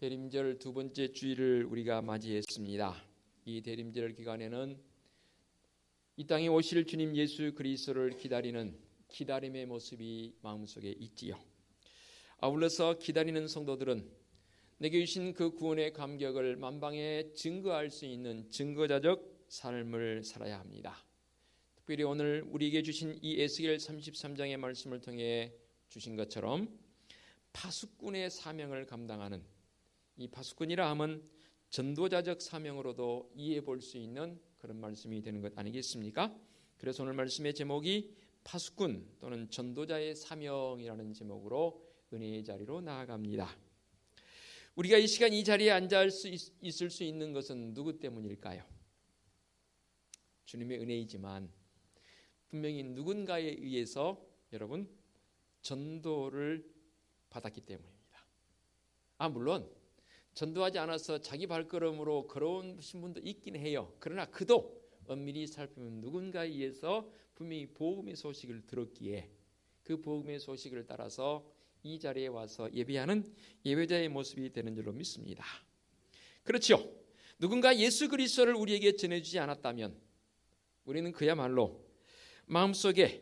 대림절 두 번째 주일을 우리가 맞이했습니다. 이 대림절 기간에는 이 땅에 오실 주님 예수 그리스도를 기다리는 기다림의 모습이 마음속에 있지요. 아울러서 기다리는 성도들은 내게 주신 그 구원의 감격을 만방에 증거할 수 있는 증거자적 삶을 살아야 합니다. 특별히 오늘 우리에게 주신 이 에스겔 33장의 말씀을 통해 주신 것처럼 파수꾼의 사명을 감당하는, 이 파수꾼이라 하면 전도자적 사명으로도 이해해 볼 수 있는 그런 말씀이 되는 것 아니겠습니까? 그래서 오늘 말씀의 제목이 파수꾼 또는 전도자의 사명이라는 제목으로 은혜의 자리로 나아갑니다. 우리가 이 시간 이 자리에 앉아 있을 수 있는 것은 누구 때문일까요? 주님의 은혜이지만 분명히 누군가에 의해서 여러분 전도를 받았기 때문입니다. 물론 전도하지 않아서 자기 발걸음으로 걸어오신 분도 있긴 해요. 그러나 그도 엄밀히 살피면 누군가에 의해서 분명히 복음의 소식을 들었기에 그 복음의 소식을 따라서 이 자리에 와서 예배하는 예배자의 모습이 되는 줄로 믿습니다. 그렇죠. 누군가 예수 그리스도를 우리에게 전해주지 않았다면 우리는 그야말로 마음속에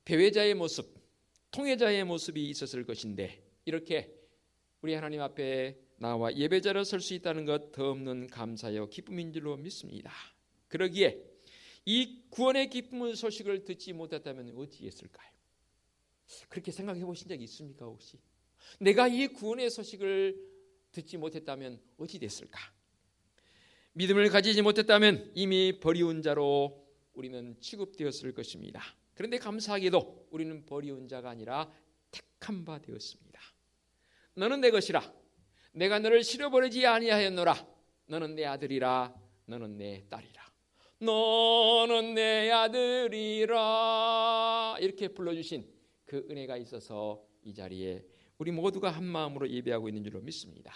배회자의 모습, 통회자의 모습이 있었을 것인데 이렇게 우리 하나님 앞에 나와 예배자로 설 수 있다는 것 더없는 감사요 기쁨인 줄로 믿습니다. 그러기에 이 구원의 기쁨의 소식을 듣지 못했다면 어찌했을까요? 그렇게 생각해 보신 적이 있습니까? 혹시 내가 이 구원의 소식을 듣지 못했다면 어찌 됐을까? 믿음을 가지지 못했다면 이미 버리운 자로 우리는 취급되었을 것입니다. 그런데 감사하게도 우리는 버리운 자가 아니라 택한 바 되었습니다. 너는 내 것이라, 내가 너를 실어버리지 아니하였노라. 너는 내 아들이라, 너는 내 딸이라. 너는 내 아들이라. 이렇게 불러주신 그 은혜가 있어서 이 자리에 우리 모두가 한 마음으로 예배하고 있는 줄로 믿습니다.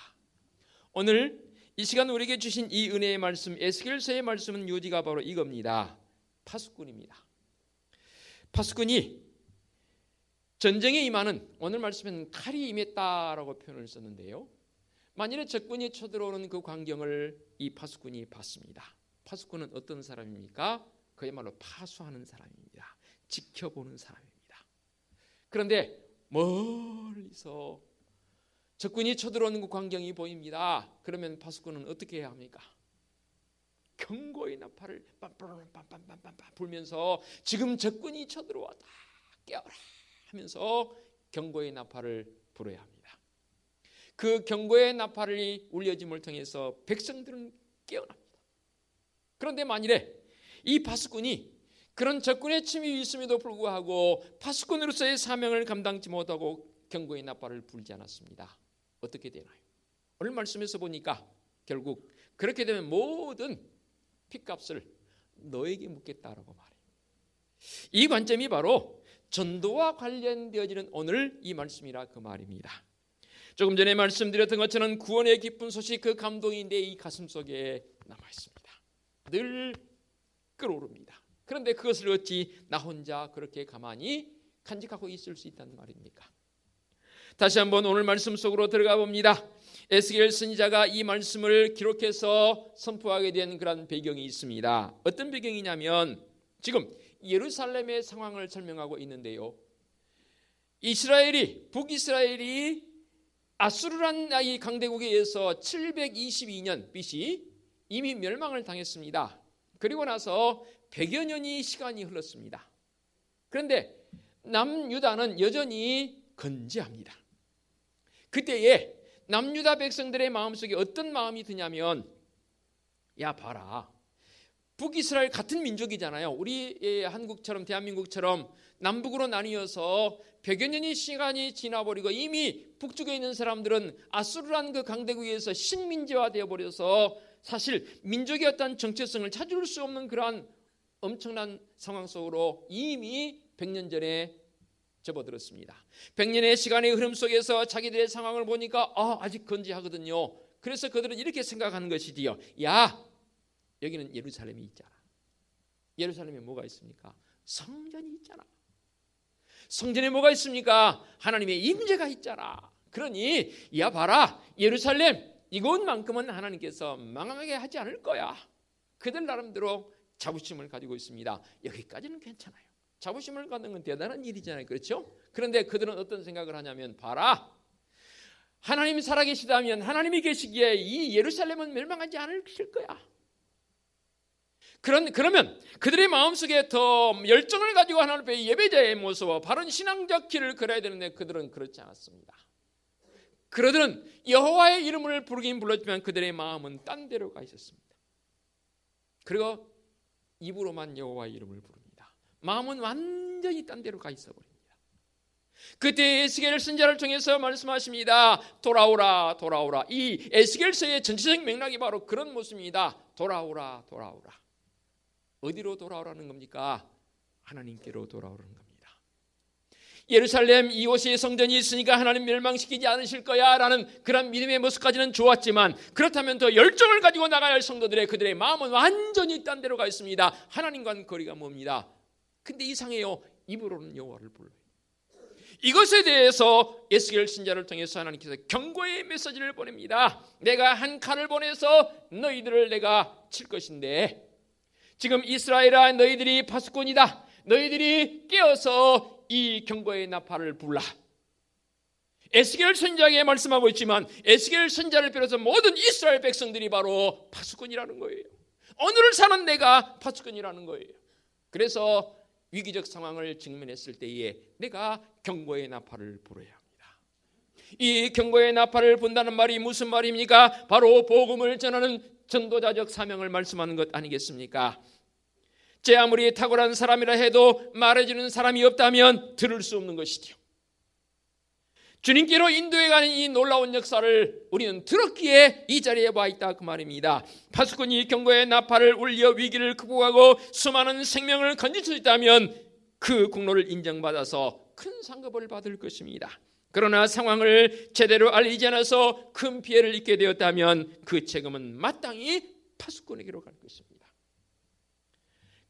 오늘 이 시간 우리에게 주신 이 은혜의 말씀, 에스겔서의 말씀은 요지가 바로 이겁니다. 파수꾼입니다. 파수꾼이 전쟁에 임하는, 오늘 말씀에는 칼이 임했다라고 표현을 썼는데요, 만일에 적군이 쳐들어오는 그 광경을 이 파수꾼이 봤습니다. 파수꾼은 어떤 사람입니까? 그야말로 파수하는 사람입니다. 지켜보는 사람입니다. 그런데 멀리서 적군이 쳐들어오는 그 광경이 보입니다. 그러면 파수꾼은 어떻게 해야 합니까? 경고의 나팔을 빰빰빰빰빰빰 불면서 지금 적군이 쳐들어왔다, 깨어라 하면서 경고의 나팔을 불어야 합니다. 그 경고의 나팔이 울려짐을 통해서 백성들은 깨어납니다. 그런데 만일에 이 파수꾼이 그런 적군의 침입이 있음에도 불구하고 파수꾼으로서의 사명을 감당치 못하고 경고의 나팔을 불지 않았습니다. 어떻게 되나요? 오늘 말씀에서 보니까 결국 그렇게 되면 모든 핏값을 너에게 묻겠다라고 말해요. 이 관점이 바로 전도와 관련되어지는 오늘 이 말씀이라 그 말입니다. 조금 전에 말씀드렸던 것처럼 구원의 기쁜 소식, 그 감동이 내 가슴 속에 남아 있습니다. 늘 끓어오릅니다. 그런데 그것을 어찌 나 혼자 그렇게 가만히 간직하고 있을 수 있다는 말입니까? 다시 한번 오늘 말씀 속으로 들어가 봅니다. 에스겔 선지자가 이 말씀을 기록해서 선포하게 된 그런 배경이 있습니다. 어떤 배경이냐면 지금 예루살렘의 상황을 설명하고 있는데요, 북이스라엘이 아수르란 이 강대국에 의해서 722년 BC 이미 멸망을 당했습니다. 그리고 나서 100여 년이 시간이 흘렀습니다. 그런데 남유다는 여전히 건재합니다. 그때에 남유다 백성들의 마음속에 어떤 마음이 드냐면, 야 봐라, 북이스라엘 같은 민족이잖아요. 우리 한국처럼 대한민국처럼 남북으로 나뉘어서 100여 년의 시간이 지나버리고 이미 북쪽에 있는 사람들은 아수르라는 그 강대국에서 식민지화되어 버려서 사실 민족의 어떤 정체성을 찾을 수 없는 그러한 엄청난 상황 속으로 이미 100년 전에 접어들었습니다. 100년의 시간의 흐름 속에서 자기들의 상황을 보니까 아직 건재하거든요. 그래서 그들은 이렇게 생각하는 것이지요. 야, 여기는 예루살렘이 있잖아. 예루살렘에 뭐가 있습니까? 성전이 있잖아. 성전에 뭐가 있습니까? 하나님의 임재가 있잖아. 그러니 야 봐라, 예루살렘 이곳만큼은 하나님께서 망하게 하지 않을 거야. 그들 나름대로 자부심을 가지고 있습니다. 여기까지는 괜찮아요. 자부심을 갖는 건 대단한 일이잖아요. 그렇죠? 그런데 그들은 어떤 생각을 하냐면, 봐라, 하나님이 살아계시다면 하나님이 계시기에 이 예루살렘은 멸망하지 않을 거야. 그러면 그들의 마음속에 더 열정을 가지고 하나님 앞에 예배자의 모습과 바른 신앙적 길을 걸어야 되는데 그들은 그렇지 않았습니다. 그들은 여호와의 이름을 부르긴 불렀지만 그들의 마음은 딴 데로 가 있었습니다. 그리고 입으로만 여호와의 이름을 부릅니다. 마음은 완전히 딴 데로 가 있어 버립니다. 그때 에스겔 선지자를 통해서 말씀하십니다. 돌아오라, 돌아오라. 이 에스겔서의 전체적 맥락이 바로 그런 모습입니다. 돌아오라, 돌아오라. 어디로 돌아오라는 겁니까? 하나님께로 돌아오라는 겁니다. 예루살렘 이곳에 성전이 있으니까 하나님 멸망시키지 않으실 거야 라는 그런 믿음의 모습까지는 좋았지만, 그렇다면 더 열정을 가지고 나가야 할 성도들의 그들의 마음은 완전히 딴 데로 가 있습니다. 하나님과는 거리가 멉니다. 근데 이상해요. 입으로는 여호와를 불러요. 이것에 대해서 에스겔 선지자를 통해서 하나님께서 경고의 메시지를 보냅니다. 내가 한 칼을 보내서 너희들을 내가 칠 것인데, 지금 이스라엘아, 너희들이 파수꾼이다. 너희들이 깨어서 이 경고의 나팔을 불라. 에스겔 선지자에게 말씀하고 있지만 에스겔 선지자를 비롯해서 모든 이스라엘 백성들이 바로 파수꾼이라는 거예요. 오늘을 사는 내가 파수꾼이라는 거예요. 그래서 위기적 상황을 직면했을 때에 내가 경고의 나팔을 불어야 합니다. 이 경고의 나팔을 분다는 말이 무슨 말입니까? 바로 복음을 전하는 전도자적 사명을 말씀하는 것 아니겠습니까? 제 아무리 탁월한 사람이라 해도 말해주는 사람이 없다면 들을 수 없는 것이죠. 주님께로 인도해가는 이 놀라운 역사를 우리는 들었기에 이 자리에 와 있다 그 말입니다. 파수꾼이 경고의 나팔을 울려 위기를 극복하고 수많은 생명을 건질 수 있다면 그 공로를 인정받아서 큰 상급을 받을 것입니다. 그러나 상황을 제대로 알리지 않아서 큰 피해를 입게 되었다면 그 책임은 마땅히 파수꾼에게로 갈 것입니다.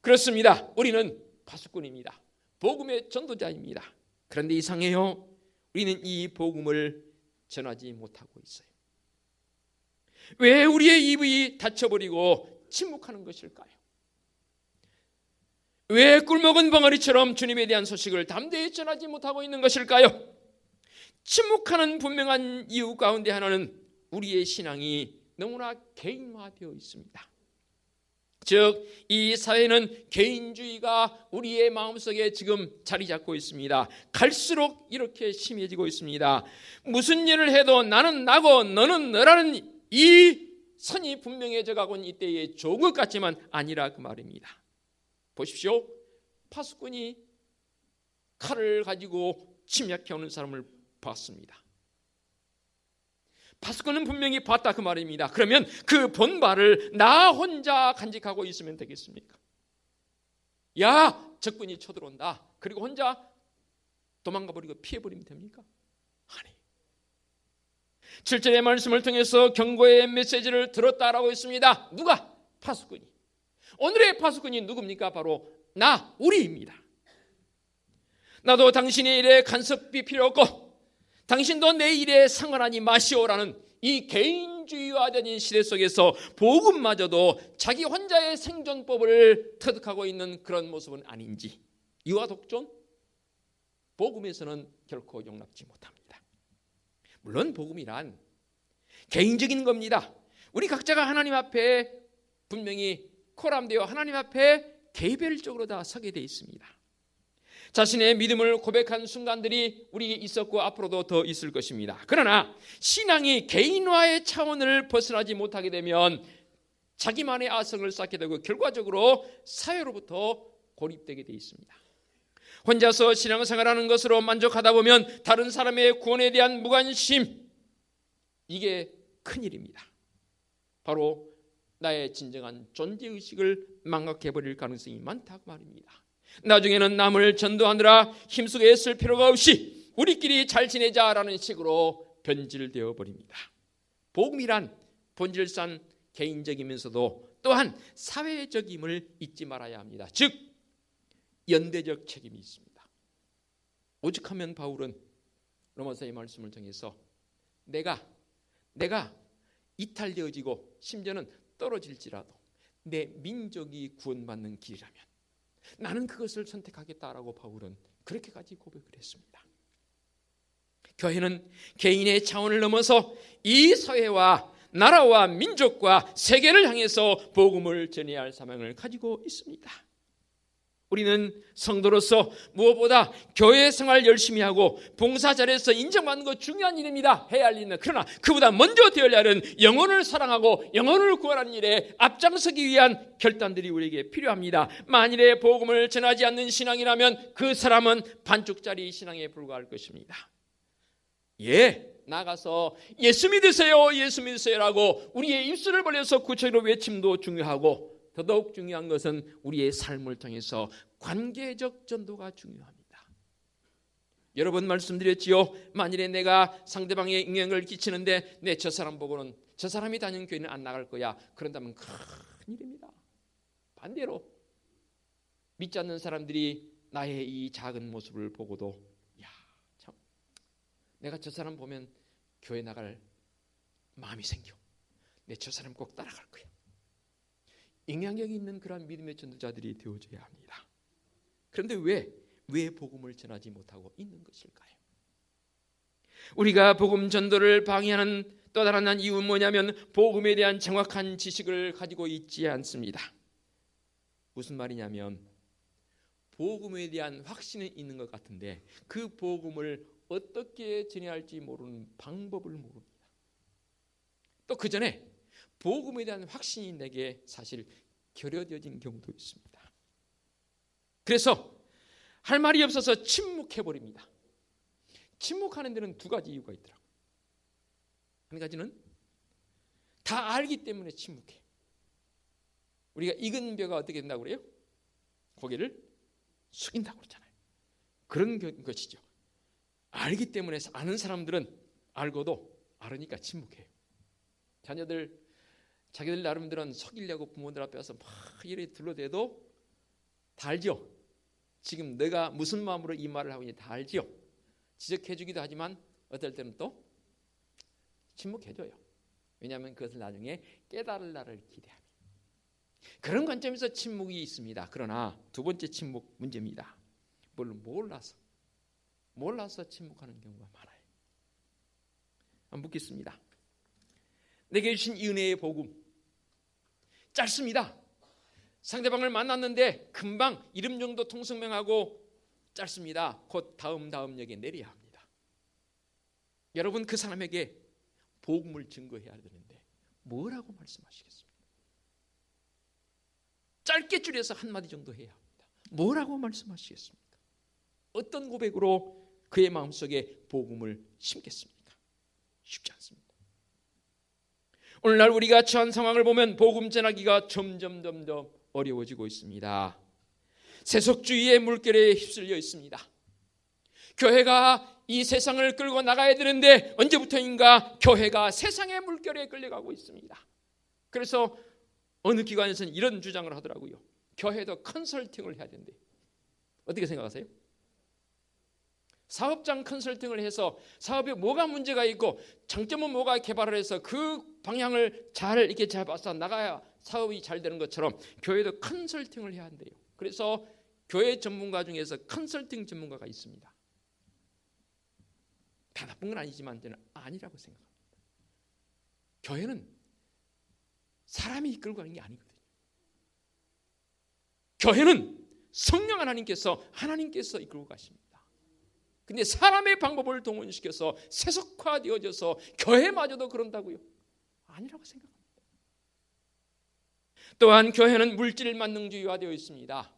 그렇습니다. 우리는 파수꾼입니다. 복음의 전도자입니다. 그런데 이상해요. 우리는 이 복음을 전하지 못하고 있어요. 왜 우리의 입이 닫혀버리고 침묵하는 것일까요? 왜 꿀먹은 벙어리처럼 주님에 대한 소식을 담대히 전하지 못하고 있는 것일까요? 침묵하는 분명한 이유 가운데 하나는 우리의 신앙이 너무나 개인화되어 있습니다. 즉, 이 사회는 개인주의가 우리의 마음속에 지금 자리 잡고 있습니다. 갈수록 이렇게 심해지고 있습니다. 무슨 일을 해도 나는 나고 너는 너라는 이 선이 분명해져 가고는 이때에 좋은 것 같지만 아니라 그 말입니다. 보십시오. 파수꾼이 칼을 가지고 침략해오는 사람을 봤습니다. 파수꾼은 분명히 봤다 그 말입니다. 그러면 그 본발을 나 혼자 간직하고 있으면 되겠습니까? 야, 적군이 쳐들어온다. 그리고 혼자 도망가 버리고 피해 버리면 됩니까? 아니. 7절의 말씀을 통해서 경고의 메시지를 들었다라고 했습니다. 누가? 파수꾼이. 오늘의 파수꾼이 누굽니까? 바로 나, 우리입니다. 나도 당신의 일에 간섭이 필요 없고 당신도 내 일에 상관하지 마시오라는 이 개인주의화된 시대 속에서 복음마저도 자기 혼자의 생존법을 터득하고 있는 그런 모습은 아닌지, 유아 독존? 복음에서는 결코 용납지 못합니다. 물론 복음이란 개인적인 겁니다. 우리 각자가 하나님 앞에 분명히 코람되어 하나님 앞에 개별적으로 다 서게 돼 있습니다. 자신의 믿음을 고백한 순간들이 우리에게 있었고 앞으로도 더 있을 것입니다. 그러나 신앙이 개인화의 차원을 벗어나지 못하게 되면 자기만의 아성을 쌓게 되고 결과적으로 사회로부터 고립되게 돼 있습니다. 혼자서 신앙생활하는 것으로 만족하다 보면 다른 사람의 구원에 대한 무관심, 이게 큰일입니다. 바로 나의 진정한 존재의식을 망각해버릴 가능성이 많다고 말입니다. 나중에는 남을 전도하느라 힘쓰고 애쓸 필요가 없이 우리끼리 잘 지내자라는 식으로 변질되어 버립니다. 복음이란 본질상 개인적이면서도 또한 사회적임을 잊지 말아야 합니다. 즉 연대적 책임이 있습니다. 오죽하면 바울은 로마서의 말씀을 통해서 내가 이탈되어지고 심지어는 떨어질지라도 내 민족이 구원받는 길이라면 나는 그것을 선택하겠다라고 바울은 그렇게까지 고백을 했습니다. 교회는 개인의 차원을 넘어서 이 사회와 나라와 민족과 세계를 향해서 복음을 전해야 할 사명을 가지고 있습니다. 우리는 성도로서 무엇보다 교회 생활 열심히 하고 봉사 잘해서 인정받는 것 중요한 일입니다. 해야 할 일은. 그러나 그보다 먼저 되어야 하는 영혼을 사랑하고 영혼을 구원하는 일에 앞장서기 위한 결단들이 우리에게 필요합니다. 만일에 복음을 전하지 않는 신앙이라면 그 사람은 반쪽짜리 신앙에 불과할 것입니다. 나가서 예수 믿으세요, 예수 믿으세요라고 우리의 입술을 벌려서 구체적으로 외침도 중요하고 더더욱 중요한 것은 우리의 삶을 통해서 관계적 전도가 중요합니다. 여러 번 말씀드렸지요. 만일에 내가 상대방에 영향을 끼치는데 저 사람 보고는 저 사람이 다니는 교회는 안 나갈 거야, 그런다면 큰일입니다. 반대로 믿지 않는 사람들이 나의 이 작은 모습을 보고도 참 내가 저 사람 보면 교회 나갈 마음이 생겨, 저 사람 꼭 따라갈 거야. 영향력이 있는 그런 믿음의 전도자들이 되어줘야 합니다. 그런데 왜 복음을 전하지 못하고 있는 것일까요? 우리가 복음 전도를 방해하는 또 다른 이유는 뭐냐면 복음에 대한 정확한 지식을 가지고 있지 않습니다. 무슨 말이냐면 복음에 대한 확신은 있는 것 같은데 그 복음을 어떻게 전해야 할지 모르는 방법을 모릅니다. 또 그 전에 복음에 대한 확신이 내게 사실 결여되어진 경우도 있습니다. 그래서 할 말이 없어서 침묵해버립니다. 침묵하는 데는 두 가지 이유가 있더라고요. 한 가지는 다 알기 때문에 침묵해. 우리가 익은 벼가 어떻게 된다고 그래요? 고개를 숙인다고 그러잖아요. 그런 것이죠. 알기 때문에 아는 사람들은 알고도 알으니까 침묵해요. 자기들 나름대로는 속이려고 부모들 앞에 와서 막 이래 둘러대도 다 알죠. 지금 내가 무슨 마음으로 이 말을 하고 있는지 다 알죠. 지적해주기도 하지만 어떨 때는 또 침묵해줘요. 왜냐하면 그것을 나중에 깨달을 날을 기대합니다. 그런 관점에서 침묵이 있습니다. 그러나 두 번째 침묵 문제입니다. 몰라서 침묵하는 경우가 많아요. 한번 묻겠습니다. 내게 주신 이 은혜의 복음 짧습니다. 상대방을 만났는데 금방 이름 정도 통성명하고 짧습니다. 곧 다음 역에 내려야 합니다. 여러분 그 사람에게 복음을 증거해야 되는데 뭐라고 말씀하시겠습니까? 짧게 줄여서 한마디 정도 해야 합니다. 뭐라고 말씀하시겠습니까? 어떤 고백으로 그의 마음속에 복음을 심겠습니까? 쉽지 않습니다. 오늘날 우리가 처한 상황을 보면 복음 전하기가 점점 어려워지고 있습니다. 세속주의의 물결에 휩쓸려 있습니다. 교회가 이 세상을 끌고 나가야 되는데 언제부터인가 교회가 세상의 물결에 끌려가고 있습니다. 그래서 어느 기관에서는 이런 주장을 하더라고요. 교회도 컨설팅을 해야 된대. 어떻게 생각하세요? 사업장 컨설팅을 해서 사업에 뭐가 문제가 있고 장점은 뭐가 개발을 해서 그 방향을 잘 봐서 나가야 사업이 잘 되는 것처럼 교회도 컨설팅을 해야 한대요. 그래서 교회 전문가 중에서 컨설팅 전문가가 있습니다. 다 나쁜 건 아니지만 저는 아니라고 생각합니다. 교회는 사람이 이끌고 가는 게 아니거든요. 교회는 성령 하나님께서 이끌고 가십니다. 근데 사람의 방법을 동원시켜서 세속화되어져서 교회마저도 그런다고요? 아니라고 생각합니다. 또한 교회는 물질 만능주의화되어 있습니다.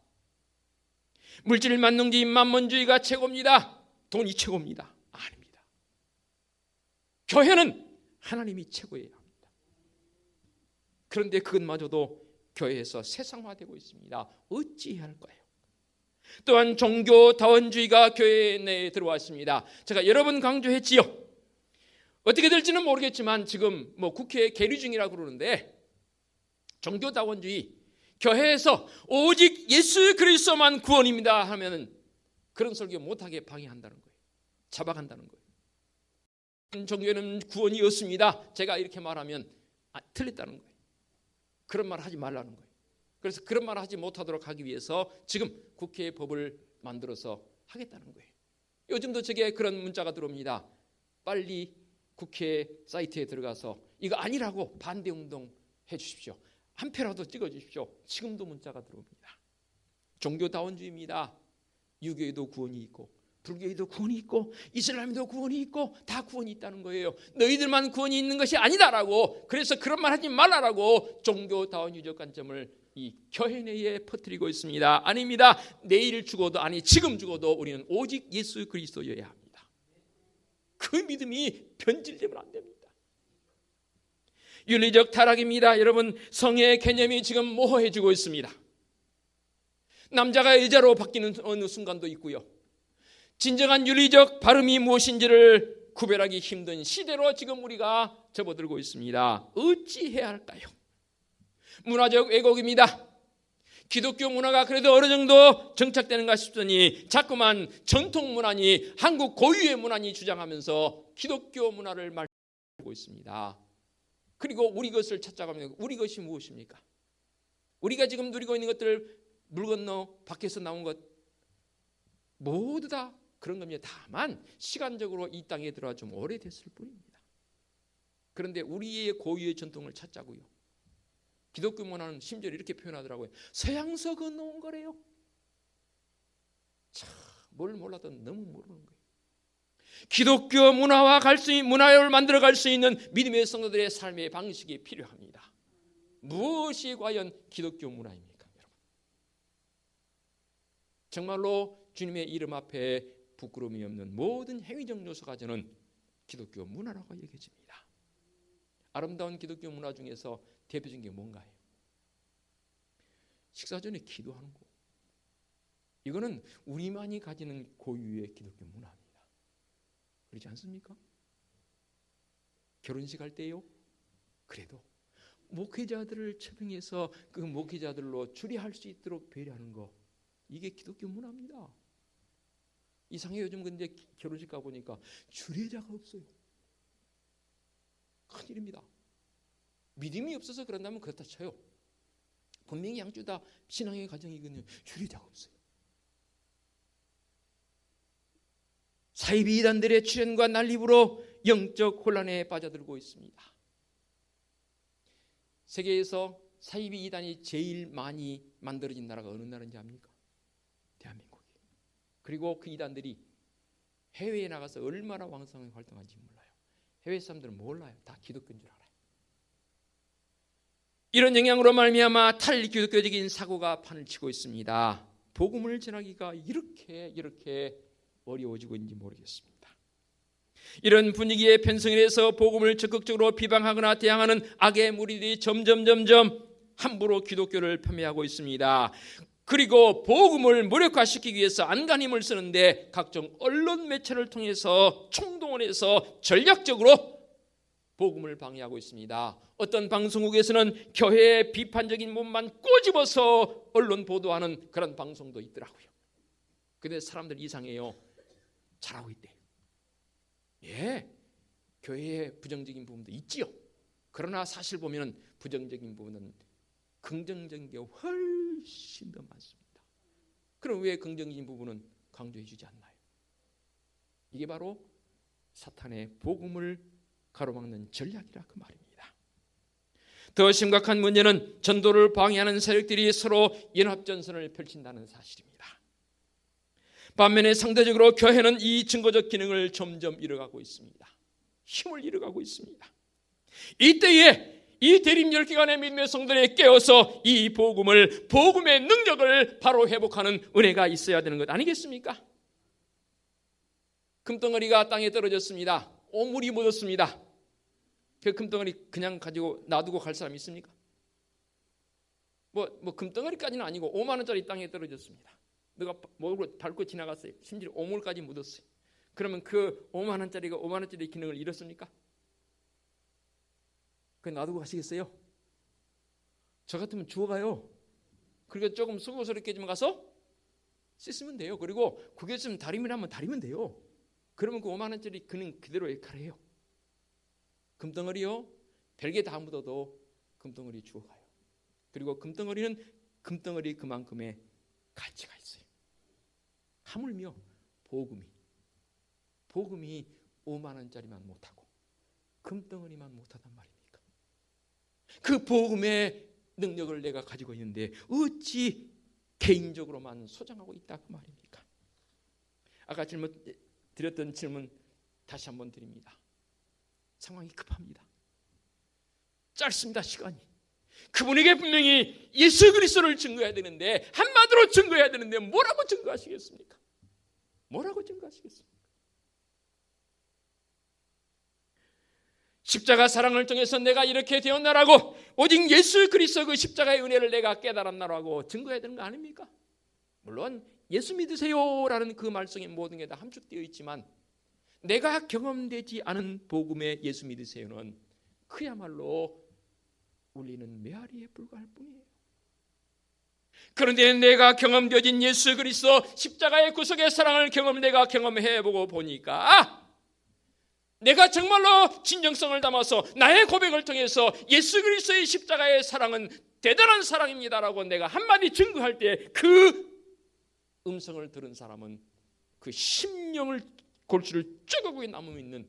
물질 만능주의, 만몬주의가 최고입니다. 돈이 최고입니다. 아닙니다. 교회는 하나님이 최고예요. 그런데 그것마저도 교회에서 세상화되고 있습니다. 어찌해야 할까요? 또한 종교다원주의가 교회 내에 들어왔습니다. 제가 여러 번 강조했지요. 어떻게 될지는 모르겠지만 지금 국회에 계류 중이라고 그러는데 종교다원주의, 교회에서 오직 예수 그리스도만 구원입니다 하면은 그런 설교 못하게 방해한다는 거예요. 잡아간다는 거예요. 종교는 구원이 없습니다. 제가 이렇게 말하면 틀렸다는 거예요. 그런 말 하지 말라는 거예요. 그래서 그런 말 하지 못하도록 하기 위해서 지금 국회에 법을 만들어서 하겠다는 거예요. 요즘도 제게 그런 문자가 들어옵니다. 빨리 국회 사이트에 들어가서 이거 아니라고 반대운동 해주십시오. 한 표라도 찍어주십시오. 지금도 문자가 들어옵니다. 종교다원주의입니다. 유교에도 구원이 있고 불교에도 구원이 있고 이슬람에도 구원이 있고 다 구원이 있다는 거예요. 너희들만 구원이 있는 것이 아니다라고, 그래서 그런 말 하지 말라라고 종교다원주의적 관점을 이 교회 내에 퍼뜨리고 있습니다. 아닙니다. 내일 죽어도, 아니 지금 죽어도 우리는 오직 예수 그리스도여야 합니다. 그 믿음이 변질되면 안 됩니다. 윤리적 타락입니다. 여러분, 성의 개념이 지금 모호해지고 있습니다. 남자가 여자로 바뀌는 어느 순간도 있고요. 진정한 윤리적 발음이 무엇인지를 구별하기 힘든 시대로 지금 우리가 접어들고 있습니다. 어찌해야 할까요? 문화적 왜곡입니다. 기독교 문화가 그래도 어느 정도 정착되는가 싶더니 자꾸만 전통 문화니 한국 고유의 문화니 주장하면서 기독교 문화를 말하고 있습니다. 그리고 우리 것을 찾아가면 우리 것이 무엇입니까? 우리가 지금 누리고 있는 것들, 물 건너 밖에서 나온 것 모두 다 그런 겁니다. 다만 시간적으로 이 땅에 들어와 좀 오래됐을 뿐입니다. 그런데 우리의 고유의 전통을 찾자고요. 기독교 문화는 심지어 이렇게 표현하더라고요. 서양서 건너온 거래요. 참, 뭘 몰라도 너무 모르는 거예요. 기독교 문화와 문화를 만들어 갈 수 있는 믿음의 성도들의 삶의 방식이 필요합니다. 무엇이 과연 기독교 문화입니까, 여러분? 정말로 주님의 이름 앞에 부끄러움이 없는 모든 행위적 요소가 저는 기독교 문화라고 여겨집니다. 아름다운 기독교 문화 중에서 대표적인 게 뭔가요? 식사 전에 기도하는 거. 이거는 우리만이 가지는 고유의 기독교 문화입니다. 그렇지 않습니까? 결혼식 할 때요. 그래도 목회자들을 초빙해서 그 목회자들로 주례할 수 있도록 배려하는 거, 이게 기독교 문화입니다. 이상해. 요즘 근데 결혼식 가보니까 주례자가 없어요. 큰일입니다. 믿음이 없어서 그런다면 그렇다 쳐요. 분명히 양쪽 다 신앙의 가정이거든요. 주례자가 없어요. 사이비 이단들의 출현과 난립으로 영적 혼란에 빠져들고 있습니다. 세계에서 사이비 이단이 제일 많이 만들어진 나라가 어느 나라인지 압니까? 대한민국이에요. 그리고 그 이단들이 해외에 나가서 얼마나 왕성하게 활동하는지 몰라요. 해외 사람들은 몰라요. 다 기독교인 줄 알아요. 이런 영향으로 말미암아 탈기독교적인 사고가 판을 치고 있습니다. 복음을 전하기가 이렇게 어려워지고 있는지 모르겠습니다. 이런 분위기에 편성이 돼서 복음을 적극적으로 비방하거나 대항하는 악의 무리들이 점점 함부로 기독교를 폄훼하고 있습니다. 그리고 복음을 무력화시키기 위해서 안간힘을 쓰는데 각종 언론 매체를 통해서 총동원 해서 전략적으로 복음을 방해하고 있습니다. 어떤 방송국에서는 교회의 비판적인 몸만 꼬집어서 언론 보도하는 그런 방송도 있더라고요. 근데 사람들 이상해요. 잘하고 있대요. 예, 교회에 부정적인 부분도 있지요. 그러나 사실 보면 부정적인 부분은 긍정적인 게 훨씬 더 많습니다. 그럼 왜 긍정적인 부분은 강조해 주지 않나요? 이게 바로 사탄의 복음을 가로막는 전략이라 그 말입니다. 더 심각한 문제는 전도를 방해하는 세력들이 서로 연합전선을 펼친다는 사실입니다. 반면에 상대적으로 교회는 이 증거적 기능을 점점 잃어가고 있습니다. 힘을 잃어가고 있습니다. 이때에 이 대립 열기간의 믿음의 성도들이 깨어서 이 복음의 능력을 바로 회복하는 은혜가 있어야 되는 것 아니겠습니까? 금덩어리가 땅에 떨어졌습니다. 오물이 묻었습니다. 그 금덩어리 그냥 가지고 놔두고 갈 사람이 있습니까? 뭐 금덩어리까지는 아니고 5만 원짜리 땅에 떨어졌습니다. 누가 목으로 밟고 지나갔어요. 심지어 오물까지 묻었어요. 그러면 그 5만 원짜리가 5만 원짜리 기능을 잃었습니까? 그냥 놔두고 가시겠어요? 저 같으면 주워가요. 그리고 조금 수고스럽게 좀 가서 씻으면 돼요. 그리고 구겨지면 다리미라면 다리면 돼요. 그러면 그 5만 원짜리 기능 그대로 역할해요. 금덩어리요, 별게 다 묻어도 금덩어리 죽어가요. 그리고 금덩어리는 금덩어리 그만큼의 가치가 있어요. 하물며 복음이 5만 원짜리만 못하고 금덩어리만 못하단 말입니까? 그 복음의 능력을 내가 가지고 있는데 어찌 개인적으로만 소장하고 있다 그 말입니까? 아까 드렸던 질문 다시 한번 드립니다. 상황이 급합니다. 짧습니다, 시간이. 그분에게 분명히 예수 그리스도를 증거해야 되는데, 한마디로 증거해야 되는데 뭐라고 증거하시겠습니까? 뭐라고 증거하시겠습니까? 십자가 사랑을 통해서 내가 이렇게 되었나라고, 오직 예수 그리스도 그 십자가의 은혜를 내가 깨달았나라고 증거해야 되는 거 아닙니까? 물론 예수 믿으세요라는 그 말씀에 모든 게 다 함축되어 있지만, 내가 경험되지 않은 복음의 예수 믿으세요는 그야말로 울리는 메아리에 불과할 뿐이에요. 그런데 내가 경험되어진 예수 그리스도 십자가의 구속의 사랑을 내가 경험해보고 보니까, 내가 정말로 진정성을 담아서 나의 고백을 통해서 예수 그리스도의 십자가의 사랑은 대단한 사랑입니다라고 내가 한마디 증거할 때, 그 음성을 들은 사람은 그 심령을 골수를 쪼개고 남음 있는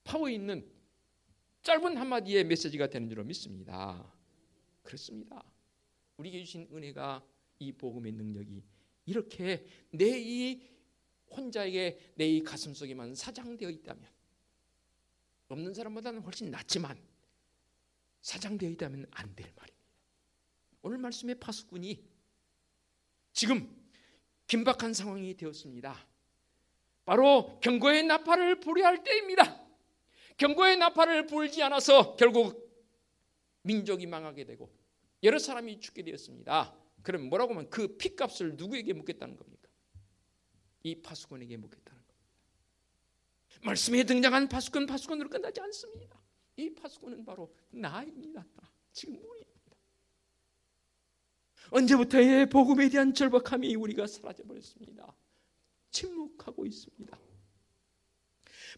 파워 있는 짧은 한마디의 메시지가 되는 줄로 믿습니다. 그렇습니다. 우리에게 주신 은혜가, 이 복음의 능력이 이렇게 내 이 혼자에게 내 이 가슴 속에만 사장되어 있다면, 없는 사람보다는 훨씬 낫지만 사장되어 있다면 안 될 말입니다. 오늘 말씀의 파수꾼이 지금 긴박한 상황이 되었습니다. 바로 경고의 나팔을 불어야 할 때입니다. 경고의 나팔을 불지 않아서 결국 민족이 망하게 되고 여러 사람이 죽게 되었습니다. 그럼 뭐라고 하면 그 핏값을 누구에게 묻겠다는 겁니까? 이 파수꾼에게 묻겠다는 겁니다. 말씀에 등장한 파수꾼으로 끝나지 않습니다. 이 파수꾼은 바로 나입니다. 지금 우리입니다. 언제부터의 복음에 대한 절박함이 우리가 사라져버렸습니다. 침묵하고 있습니다.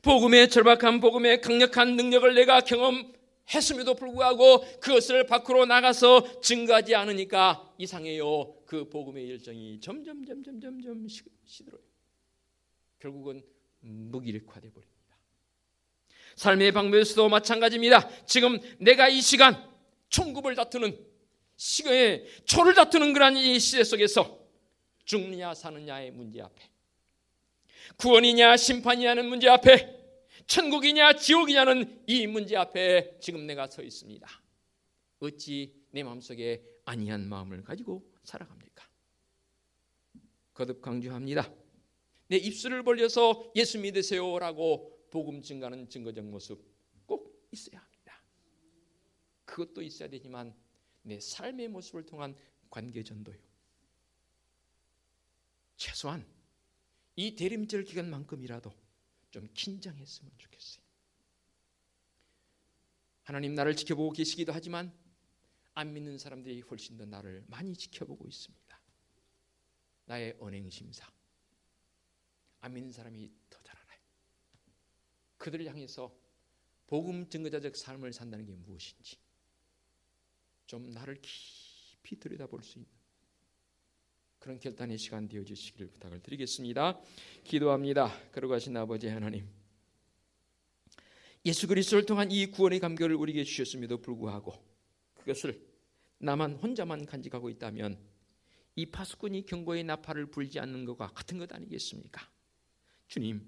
복음의 절박함, 복음의 강력한 능력을 내가 경험했음에도 불구하고 그것을 밖으로 나가서 증거하지 않으니까 이상해요. 그 복음의 열정이 점점 시들어요. 결국은 무기력화되어 버립니다. 삶의 방법에서도 마찬가지입니다. 지금 내가 이 시간 총급을 다투는 시간에 초를 다투는 그런 이 시대 속에서 죽느냐 사느냐의 문제 앞에, 구원이냐 심판이냐는 문제 앞에, 천국이냐 지옥이냐는 이 문제 앞에 지금 내가 서 있습니다. 어찌 내 마음속에 안이한 마음을 가지고 살아갑니까? 거듭 강조합니다. 내 입술을 벌려서 예수 믿으세요라고 복음 증가하는 증거적 모습 꼭 있어야 합니다. 그것도 있어야 되지만 내 삶의 모습을 통한 관계 전도요. 최소한 이 대림절 기간만큼이라도 좀 긴장했으면 좋겠어요. 하나님 나를 지켜보고 계시기도 하지만 안 믿는 사람들이 훨씬 더 나를 많이 지켜보고 있습니다. 나의 언행심사, 안 믿는 사람이 더 잘 알아요. 그들을 향해서 복음 증거자적 삶을 산다는 게 무엇인지 좀 나를 깊이 들여다볼 수 있는 그런 결단의 시간 되어주시기를 부탁을 드리겠습니다. 기도합니다. 거룩하신 아버지 하나님, 예수 그리스도를 통한 이 구원의 감격을 우리에게 주셨음에도 불구하고 그것을 나만 혼자만 간직하고 있다면 이 파수꾼이 경고의 나팔을 불지 않는 것과 같은 것 아니겠습니까? 주님,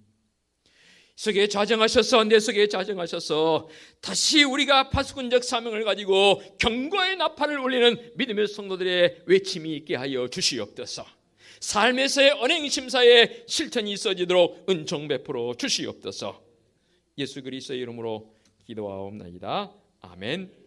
속에 좌정하셔서 내 속에 좌정하셔서 다시 우리가 파수꾼적 사명을 가지고 경고의 나팔을 울리는 믿음의 성도들의 외침이 있게 하여 주시옵소서. 삶에서의 언행심사에 실천이 있어지도록 은총 베풀어 주시옵소서. 예수 그리스도의 이름으로 기도하옵나이다. 아멘.